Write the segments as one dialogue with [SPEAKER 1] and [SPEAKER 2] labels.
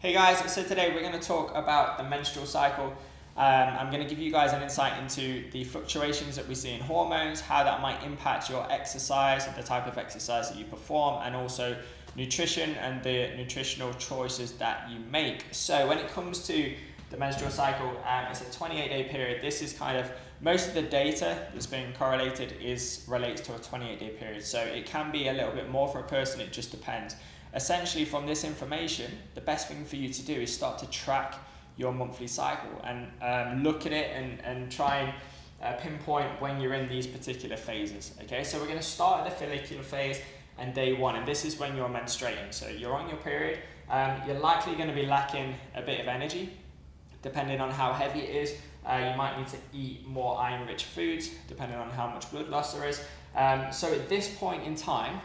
[SPEAKER 1] Hey guys, so today we're going to talk about the menstrual cycle. I'm going to give you guys an insight into the fluctuations that we see in hormones, how that might impact your exercise, the type of exercise that you perform, and also nutrition and the nutritional choices that you make. So when it comes to the menstrual cycle, it's a 28-day period. This is kind of most of the data that's being correlated relates to a 28-day period. So it can be a little bit more for a person, it just depends. Essentially, from this information, the best thing for you to do is start to track your monthly cycle and look at it and try and pinpoint when you're in these particular phases. Okay, so we're going to start at the follicular phase and day one, and this is when you're menstruating. So you're on your period, you're likely going to be lacking a bit of energy, depending on how heavy it is. You might need to eat more iron-rich foods, depending on how much blood loss there is. So at this point in time,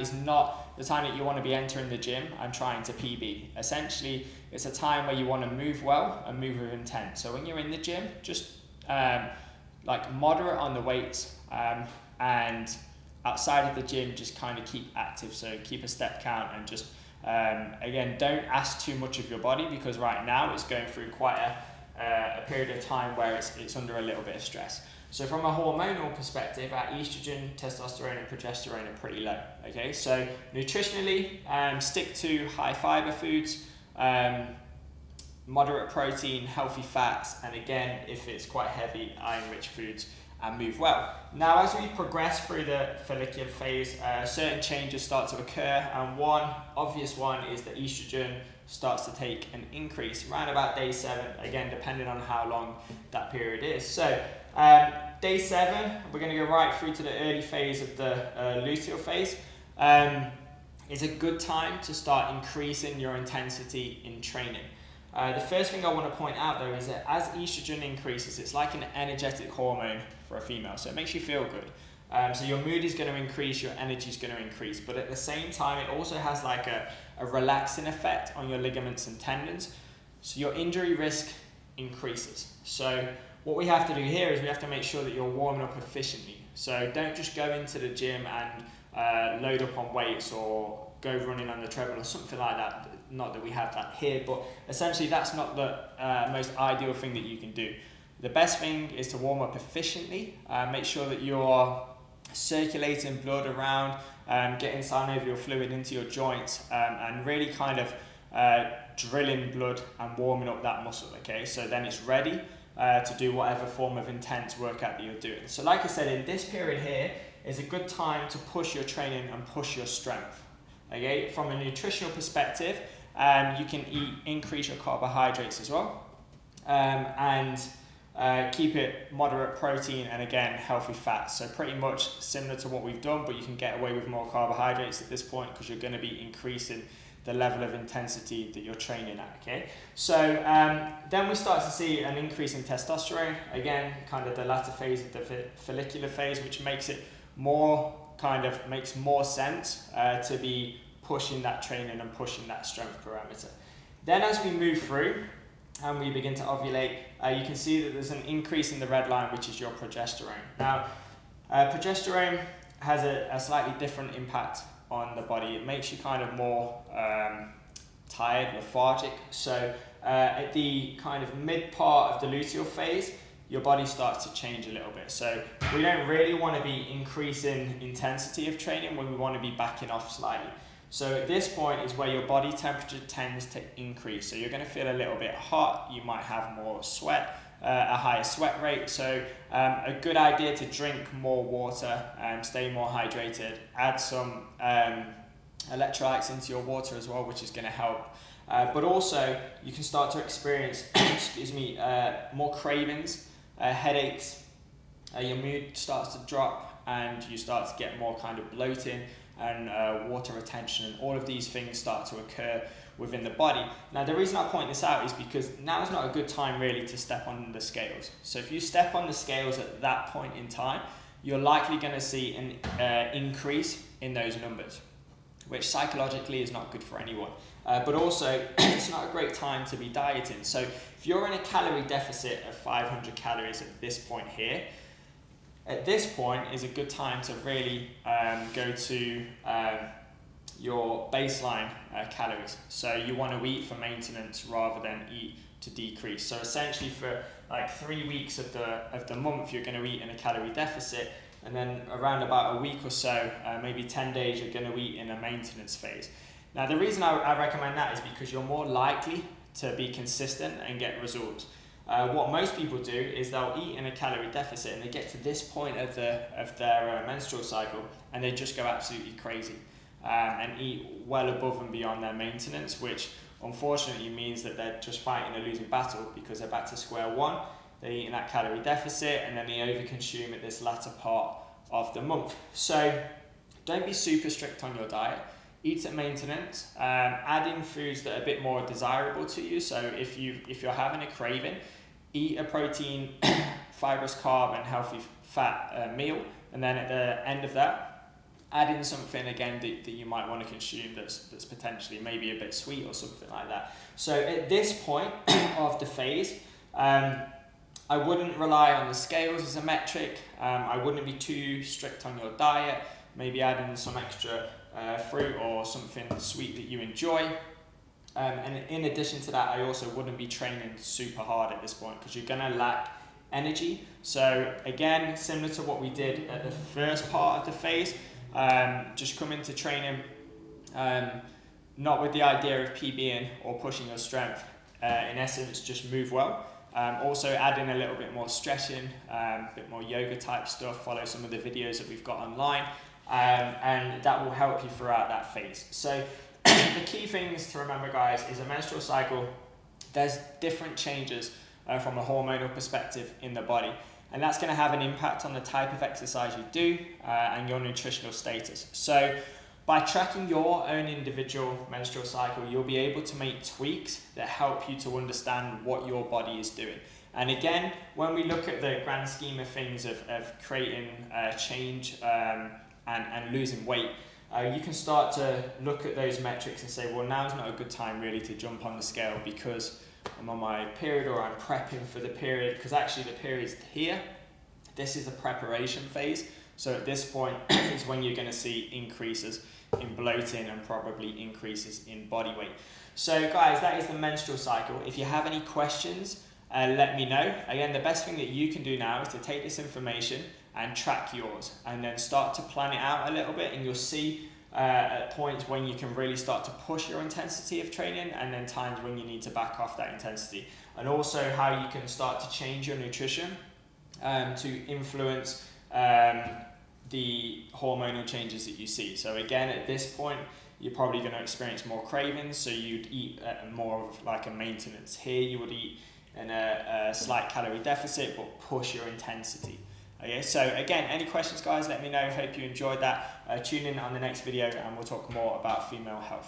[SPEAKER 1] is not the time that you want to be entering the gym and trying to PB. Essentially, it's a time where you want to move well and move with intent. So when you're in the gym, just like moderate on the weights, and outside of the gym, just kind of keep active. So keep a step count and just, again, don't ask too much of your body, because right now it's going through quite a period of time where it's under a little bit of stress. So from a hormonal perspective, our estrogen, testosterone and progesterone are pretty low. Okay, so nutritionally, stick to high fiber foods, moderate protein, healthy fats, and again, if it's quite heavy, iron-rich foods, and move well. Now, as we progress through the follicular phase, certain changes start to occur, and one obvious one is that estrogen starts to take an increase around about day 7, again, depending on how long that period is. So day 7, we're going to go right through to the early phase of the luteal phase. Is a good time to start increasing your intensity in training. The first thing I want to point out though is that as estrogen increases, it's like an energetic hormone for a female, so it makes you feel good. So your mood is going to increase, your energy is going to increase, but at the same time it also has like a relaxing effect on your ligaments and tendons, so your injury risk increases. So what we have to do here is we have to make sure that you're warming up efficiently. So don't just go into the gym and load up on weights or go running on the treadmill or something like that. Not that we have that here, but essentially that's not the most ideal thing that you can do. The best thing is to warm up efficiently, make sure that you're circulating blood around, getting synovial fluid into your joints, and really kind of drilling blood and warming up that muscle, okay? So then it's ready to do whatever form of intense workout that you're doing. So like I said, in this period here is a good time to push your training and push your strength, okay? From a nutritional perspective, you can increase your carbohydrates as well, and keep it moderate protein and again healthy fats. So pretty much similar to what we've done, but you can get away with more carbohydrates at this point because you're going to be increasing the level of intensity that you're training at. Okay, so then we start to see an increase in testosterone, again kind of the latter phase of the follicular phase, which makes it makes more sense to be pushing that training and pushing that strength parameter. Then as we move through and we begin to ovulate, you can see that there's an increase in the red line, which is your progesterone. Now, progesterone has a slightly different impact on the body. It makes you kind of more tired, lethargic. So at the kind of mid part of the luteal phase, your body starts to change a little bit. So we don't really want to be increasing intensity of training when we want to be backing off slightly. So at this point is where your body temperature tends to increase. So you're going to feel a little bit hot, you might have more sweat, a higher sweat rate. So a good idea to drink more water and stay more hydrated. Add some electrolytes into your water as well, which is going to help. But also you can start to experience more cravings, headaches, your mood starts to drop and you start to get more kind of bloating and water retention, and all of these things start to occur within the body. Now the reason I point this out is because now is not a good time really to step on the scales. So if you step on the scales at that point in time, you're likely going to see an increase in those numbers, which psychologically is not good for anyone. But also it's not a great time to be dieting. So if you're in a calorie deficit of 500 calories at this point here, at this point is a good time to really go to your baseline calories. So you want to eat for maintenance rather than eat to decrease. So essentially for like 3 weeks of the month, you're going to eat in a calorie deficit, and then around about a week or so, maybe 10 days, you're going to eat in a maintenance phase. Now the reason I recommend that is because you're more likely to be consistent and get results. What most people do is they'll eat in a calorie deficit and they get to this point of their menstrual cycle and they just go absolutely crazy and eat well above and beyond their maintenance, which unfortunately means that they're just fighting a losing battle because they're back to square one. They eat in that calorie deficit and then they overconsume at this latter part of the month. So don't be super strict on your diet. Eat at maintenance. Add in foods that are a bit more desirable to you. So if you're having a craving, eat a protein, fibrous carb and healthy fat meal, and then at the end of that, add in something again that you might want to consume that's potentially maybe a bit sweet or something like that. So at this point of the phase, I wouldn't rely on the scales as a metric. I wouldn't be too strict on your diet. Maybe add in some extra fruit or something sweet that you enjoy. And in addition to that, I also wouldn't be training super hard at this point because you're going to lack energy. So again, similar to what we did at the first part of the phase, just come into training not with the idea of PBing or pushing your strength. In essence, just move well. Also add in a little bit more stretching, a bit more yoga type stuff, follow some of the videos that we've got online, and that will help you throughout that phase. So the key things to remember, guys, is a menstrual cycle, there's different changes from a hormonal perspective in the body, and that's going to have an impact on the type of exercise you do and your nutritional status. So by tracking your own individual menstrual cycle, you'll be able to make tweaks that help you to understand what your body is doing. And again, when we look at the grand scheme of things of creating change and losing weight, you can start to look at those metrics and say, well, now's not a good time really to jump on the scale because I'm on my period or I'm prepping for the period, because actually the period's here. This is the preparation phase. So at this point is when you're going to see increases in bloating and probably increases in body weight. So guys, that is the menstrual cycle. If you have any questions, let me know. Again, the best thing that you can do now is to take this information and track yours and then start to plan it out a little bit, and you'll see at points when you can really start to push your intensity of training and then times when you need to back off that intensity, and also how you can start to change your nutrition to influence the hormonal changes that you see. So again, at this point, you're probably going to experience more cravings, so you'd eat at more of like a maintenance. Here you would eat in a slight calorie deficit but push your intensity. Okay, so again, any questions, guys, let me know. Hope you enjoyed that. Tune in on the next video and we'll talk more about female health.